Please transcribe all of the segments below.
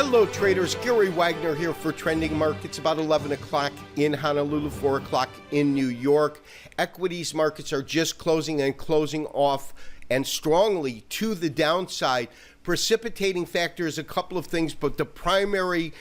Hello traders, Gary Wagner here for Trending Markets. About 11 o'clock in Honolulu, 4 o'clock in New York. Equities markets are just closing and closing off and strongly to the downside. Precipitating factor is a couple of things, but the primary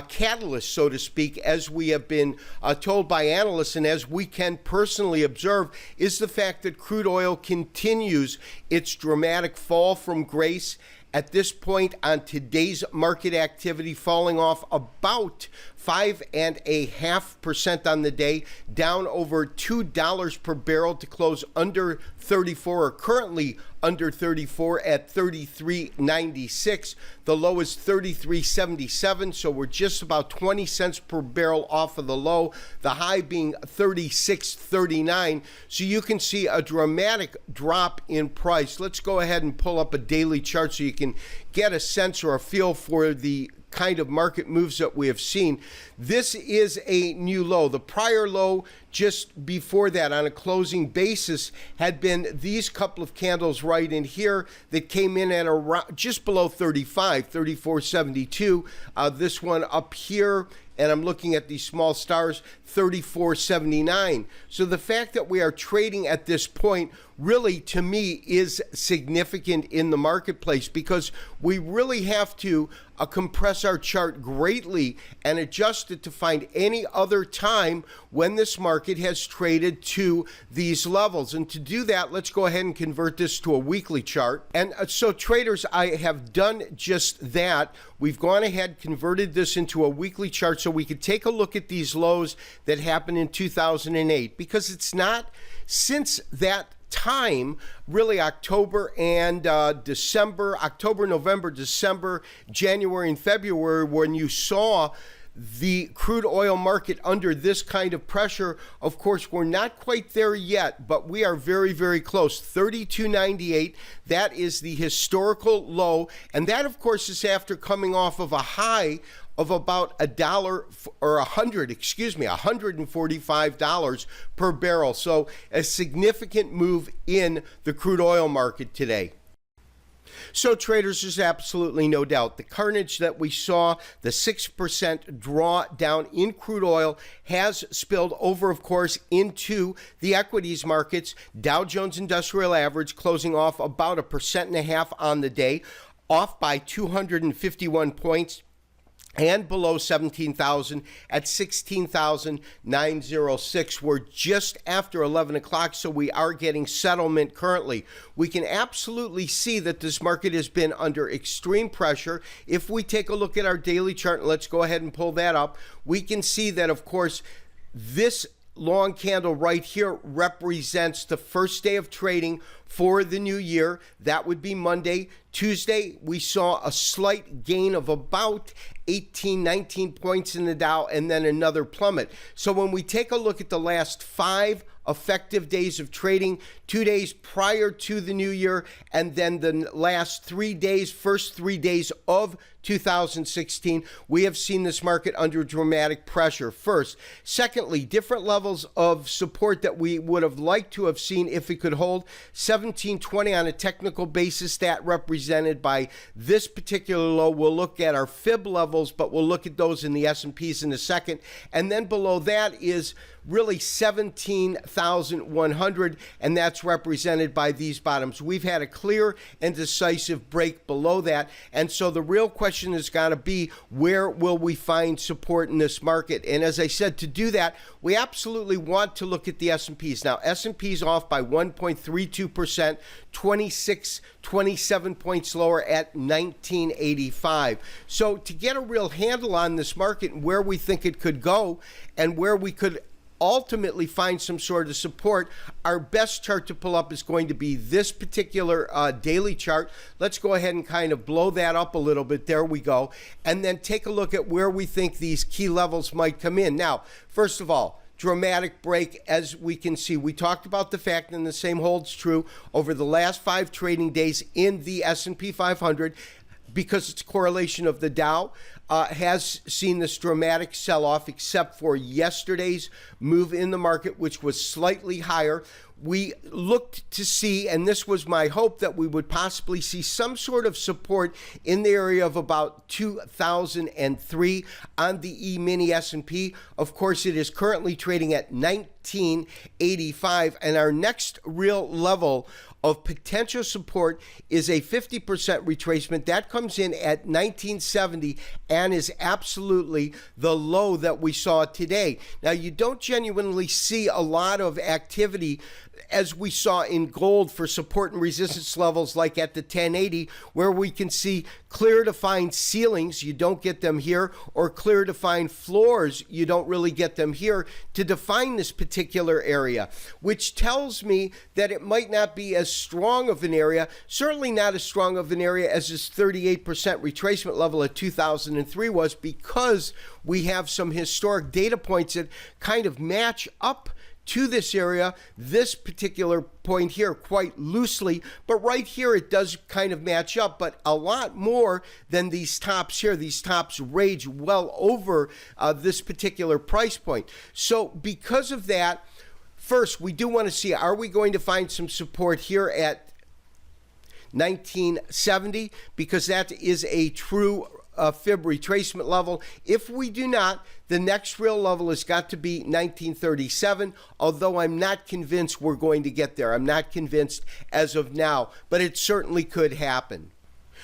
catalyst, so to speak, as we have been told by analysts and as we can personally observe, is the fact that crude oil continues its dramatic fall from grace. At this point on today's market activity, falling off about 5.5% on the day, down over $2 per barrel to close under 34, or currently under 34 at 33.96. The low is 33.77, so we're just about 20 cents per barrel off of the low, the high being 36.39. So you can see a dramatic drop in price. Let's go ahead and pull up a daily chart so you can get a sense or a feel for the kind of market moves that we have seen. This is a new low. The prior low just before that on a closing basis had been these couple of candles right in here that came in at around just below 35, 34.72. This one up here, and I'm looking at these small stars, 34.79. So the fact that we are trading at this point really, to me, is significant in the marketplace, because we really have to compress our chart greatly and adjust it to find any other time when this market has traded to these levels. And to do that, let's go ahead and convert this to a weekly chart. And so traders, I have done just that. We've gone ahead, converted this into a weekly chart so we could take a look at these lows that happened in 2008, because it's not since that time, really October and December, October, November, December, January, and February, when you saw the crude oil market under this kind of pressure. Of course, we're not quite there yet, but we are very, very close. 32.98, that is the historical low. And that, of course, is after coming off of a high of about $145 per barrel. So a significant move in the crude oil market today. So traders, there's absolutely no doubt the carnage that we saw, the 6% drawdown in crude oil, has spilled over, of course, into the equities markets. Dow Jones Industrial Average closing off about 1.5% on the day, off by 251 points. And below 17,000 at 16,906. We're just after 11 o'clock, so we are getting settlement currently. We can absolutely see that this market has been under extreme pressure. If we take a look at our daily chart, and let's go ahead and pull that up, we can see that, of course, this long candle right here represents the first day of trading for the new year. That would be Monday. Tuesday, we saw a slight gain of about 18, 19 points in the Dow, and then another plummet. So when we take a look at the last 5 effective days of trading, 2 days prior to the new year, and then the last 3 days, first 3 days of 2016, we have seen this market under dramatic pressure. First. Secondly, different levels of support that we would have liked to have seen if it could hold. 1720 on a technical basis, that represented by this particular low. We'll look at our fib levels, but we'll look at those in the S&Ps in a second. And then below that is really 17,100, and that's represented by these bottoms. We've had a clear and decisive break below that, and so the real question has got to be, where will we find support in this market? And as I said, to do that, we absolutely want to look at the S&Ps. Now, S&Ps off by 1.32%, 27 points lower at 1985. So to get a real handle on this market and where we think it could go and where we could ultimately find some sort of support, our best chart to pull up is going to be this particular daily chart. Let's go ahead and kind of blow that up a little bit. There we go. And then take a look at where we think these key levels might come in. Now, first of all, dramatic break, as we can see. We talked about the fact, and the same holds true over the last 5 trading days in the S&P 500, because it's a correlation of the Dow, has seen this dramatic sell-off, except for yesterday's move in the market, which was slightly higher. we looked to see, and this was my hope, that we would possibly see some sort of support in the area of about 2003 on the E-mini S&P. Of course, it is currently trading at 1985, and our next real level of potential support is a 50% retracement. That comes in at 1970 and is absolutely the low that we saw today. Now, you don't genuinely see a lot of activity as we saw in gold for support and resistance levels like at the 1080, where we can see clear defined ceilings, you don't get them here, or clear defined floors, you don't really get them here to define this particular area, which tells me that it might not be as strong of an area, certainly not as strong of an area as this 38% retracement level at 2003 was, because we have some historic data points that kind of match up to this area, this particular point here, quite loosely, but right here it does kind of match up, but a lot more than these tops here. These tops range well over this particular price point. So because of that, first, we do want to see, are we going to find some support here at 1970? Because that is a true fib retracement level. If we do not, the next real level has got to be 1937, although I'm not convinced we're going to get there. I'm not convinced as of now, but it certainly could happen.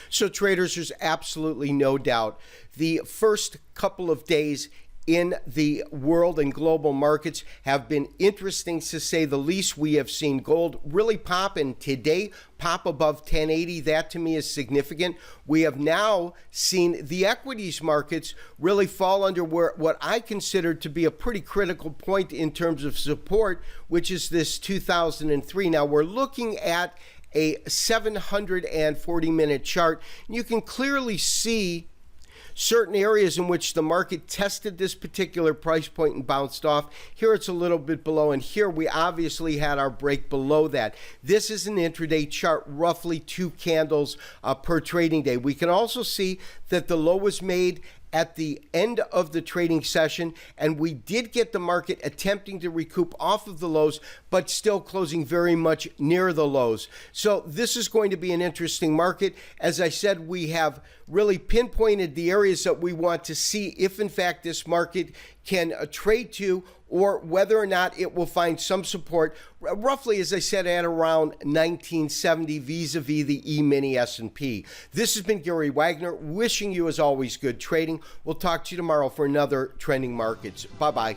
So traders, there's absolutely no doubt the first couple of days in the world and global markets have been interesting, to say the least. We have seen gold really pop, and today pop above 1080. That to me is significant. We have now seen the equities markets really fall under what I consider to be a pretty critical point in terms of support, which is this 2003. Now we're looking at a 740-minute chart. You can clearly see certain areas in which the market tested this particular price point and bounced off. Here it's a little bit below, and here we obviously had our break below that. This is an intraday chart, roughly 2 candles per trading day. We can also see that the low was made at the end of the trading session, and we did get the market attempting to recoup off of the lows, but still closing very much near the lows. So this is going to be an interesting market. As I said, we have really pinpointed the areas that we want to see if in fact this market can trade to, or whether or not it will find some support, roughly, as I said, at around 1970 vis-a-vis the E-mini S&P. This has been Gary Wagner, wishing you, as always, good trading. We'll talk to you tomorrow for another Trending Markets. Bye-bye.